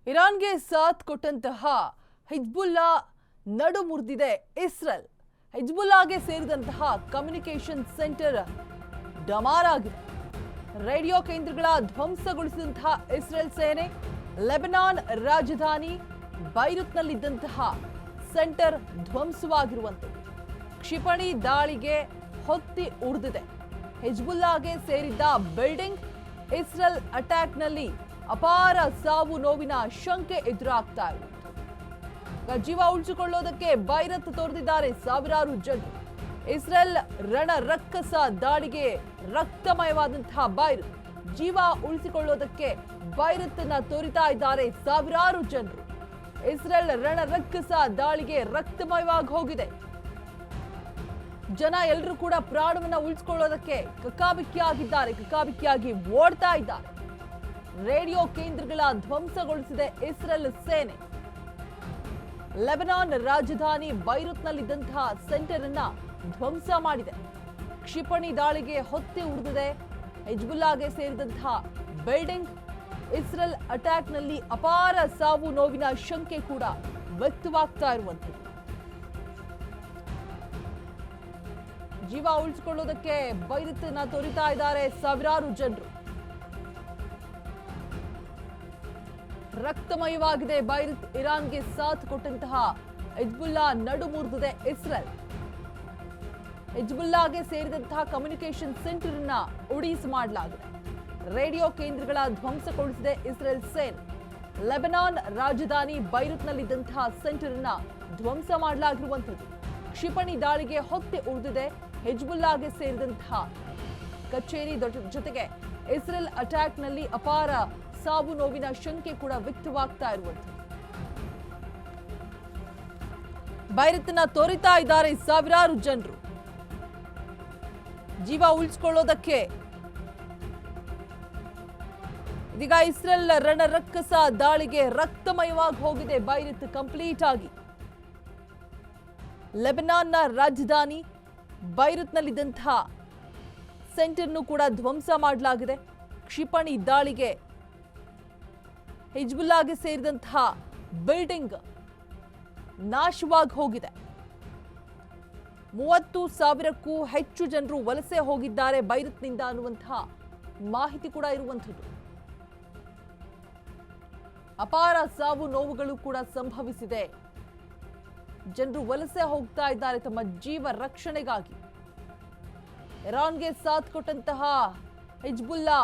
ಇರಾನ್ಗೆ ಸಾಥ್ ಕೊಟ್ಟಂತಹ ಹಿಜ್ಬುಲ್ಲಾ ನಡು ಮುರಿದಿದೆ ಇಸ್ರೇಲ್. ಹಿಜ್ಬುಲ್ಲಾಗೆ ಸೇರಿದಂತಹ ಕಮ್ಯುನಿಕೇಷನ್ ಸೆಂಟರ್ ಡಮಾರ್ ಆಗಿದೆ. ರೇಡಿಯೋ ಕೇಂದ್ರಗಳ ಧ್ವಂಸಗೊಳಿಸಿದಂತಹ ಇಸ್ರೇಲ್ ಸೇನೆ ಲೆಬನಾನ್ ರಾಜಧಾನಿ ಬೈರುತ್ನಲ್ಲಿದ್ದಂತಹ ಸೆಂಟರ್ ಧ್ವಂಸವಾಗಿರುವಂಥದ್ದು. ಕ್ಷಿಪಣಿ ದಾಳಿಗೆ ಹೊತ್ತಿ ಉರಿದಿದೆ. ಹಿಜ್ಬುಲ್ಲಾಗೆ ಸೇರಿದ್ದ ಬಿಲ್ಡಿಂಗ್. ಇಸ್ರೇಲ್ ಅಟ್ಯಾಕ್ನಲ್ಲಿ ಅಪಾರ ಸಾವು ನೋವಿನ ಶಂಕೆ ಎದುರಾಗ್ತಾ ಇದೆ. ಜೀವ ಉಳಿಸಿಕೊಳ್ಳೋದಕ್ಕೆ ಬೈರತ್ ತೋರಿದಿದ್ದಾರೆ ಸಾವಿರಾರು ಜನರು. ಇಸ್ರೇಲ್ ರಣ ರಕ್ಕಸ ದಾಳಿಗೆ ರಕ್ತಮಯವಾದಂತಹ ಬೈರತ್. ಜೀವ ಉಳಿಸಿಕೊಳ್ಳೋದಕ್ಕೆ ಬೈರತ್ನ ತೋರಿತಾ ಇದ್ದಾರೆ ಸಾವಿರಾರು ಜನರು. ಇಸ್ರೇಲ್ ರಣ ರಕ್ಕಸ ದಾಳಿಗೆ ರಕ್ತಮಯವಾಗಿ ಹೋಗಿದೆ. ಜನ ಎಲ್ಲರೂ ಕೂಡ ಪ್ರಾಣವನ್ನ ಉಳಿಸಿಕೊಳ್ಳೋದಕ್ಕೆ ಕಕ್ಕಾಬಿಕ್ಕಿಯಾಗಿ ಓಡ್ತಾ ಇದ್ದಾರೆ. ರೇಡಿಯೋ ಕೇಂದ್ರಗಳ ಧ್ವಂಸಗೊಳಿಸಿದೆ ಇಸ್ರೇಲ್ ಸೇನೆ. ಲೆಬನಾನ್ ರಾಜಧಾನಿ ಬೈರುತ್ನಲ್ಲಿದ್ದಂತಹ ಸೆಂಟರ್ ಅನ್ನ ಧ್ವಂಸ ಮಾಡಿದೆ. ಕ್ಷಿಪಣಿ ದಾಳಿಗೆ ಹೊತ್ತಿ ಉರಿದಿದೆ ಹಿಜ್ಬುಲ್ಲಾಗೆ ಸೇರಿದಂತಹ ಬಿಲ್ಡಿಂಗ್. ಇಸ್ರೇಲ್ ಅಟ್ಯಾಕ್ನಲ್ಲಿ ಅಪಾರ ಸಾವು ನೋವಿನ ಶಂಕೆ ಕೂಡ ವ್ಯಕ್ತವಾಗ್ತಾ ಇರುವಂಥದ್ದು. ಜೀವ ಉಳಿಸಿಕೊಳ್ಳೋದಕ್ಕೆ ಬೈರತ್ನ ತೋರಿತಾ ಇದ್ದಾರೆ ಸಾವಿರಾರು ಜನರು. ರಕ್ತಮಯವಾಗಿದೆ ಬೈರತ್. ಇರಾನ್ಗೆ ಸಾಥ್ ಕೊಟ್ಟಂತಹ ಹಿಜ್ಬುಲ್ಲಾ ನಡು ಮುರಿದಿದೆ ಇಸ್ರೇಲ್. ಹಿಜ್ಬುಲ್ಲಾಗೆ ಸೇರಿದಂತಹ ಕಮ್ಯುನಿಕೇಷನ್ ಸೆಂಟರ್ ಅನ್ನ ಉಡೀಸ್ ಮಾಡಲಾಗಿದೆ. ರೇಡಿಯೋ ಕೇಂದ್ರಗಳ ಧ್ವಂಸಗೊಳಿಸಿದೆ ಇಸ್ರೇಲ್ ಸೇನೆ. ಲೆಬನಾನ್ ರಾಜಧಾನಿ ಬೈರುತ್ನಲ್ಲಿದ್ದಂತಹ ಸೆಂಟರ್ ಅನ್ನ ಧ್ವಂಸ ಮಾಡಲಾಗಿರುವಂಥದ್ದು. ಕ್ಷಿಪಣಿ ದಾಳಿಗೆ ಹೊತ್ತಿ ಉರಿದಿದೆ ಹಿಜ್ಬುಲ್ಲಾಗೆ ಸೇರಿದಂತಹ ಕಚೇರಿ. ಜೊತೆಗೆ ಇಸ್ರೇಲ್ ಅಟ್ಯಾಕ್ನಲ್ಲಿ ಅಪಾರ ಸಾವು ನೋವಿನ ಶಂಕೆ ಕೂಡ ವ್ಯಕ್ತವಾಗ್ತಾ ಇರುವಂಥದ್ದು. ಬೈರತ್ನ ತೋರಿತಾ ಇದ್ದಾರೆ ಸಾವಿರಾರು ಜನರು. ಜೀವ ಉಳಿಸಿಕೊಳ್ಳೋದಕ್ಕೆ ಇದೀಗ ಇಸ್ರೇಲ್ ರಣರಕ್ಕಸ ದಾಳಿಗೆ ರಕ್ತಮಯವಾಗಿ ಹೋಗಿದೆ ಬೈರತ್ ಕಂಪ್ಲೀಟ್ ಆಗಿ. ಲೆಬನಾನ್ನ ರಾಜಧಾನಿ ಬೈರುತ್ನಲ್ಲಿದ್ದಂತಹ ಸೆಂಟರ್ನು ಕೂಡ ಧ್ವಂಸ ಮಾಡಲಾಗಿದೆ. ಕ್ಷಿಪಣಿ ದಾಳಿಗೆ ಹಿಜ್ಬುಲ್ಲಾಗೆ ಸೇರಿದಂತಹ ಬಿಲ್ಡಿಂಗ್ ನಾಶವಾಗಿ ಹೋಗಿದೆ. 30,000ಕ್ಕೂ ಹೆಚ್ಚು ಜನರು ವಲಸೆ ಹೋಗಿದ್ದಾರೆ ಬೈರುತ್ನಿಂದ ಅನ್ನುವಂತಹ ಮಾಹಿತಿ ಕೂಡ ಇರುವಂಥದ್ದು. ಅಪಾರ ಸಾವು ನೋವುಗಳು ಕೂಡ ಸಂಭವಿಸಿದೆ. ಜನರು ವಲಸೆ ಹೋಗ್ತಾ ಇದ್ದಾರೆ ತಮ್ಮ ಜೀವ ರಕ್ಷಣೆಗಾಗಿ. ಇರಾನ್ಗೆ ಸಾಥ್ ಕೊಟ್ಟಂತಹ ಹಿಜ್ಬುಲ್ಲಾ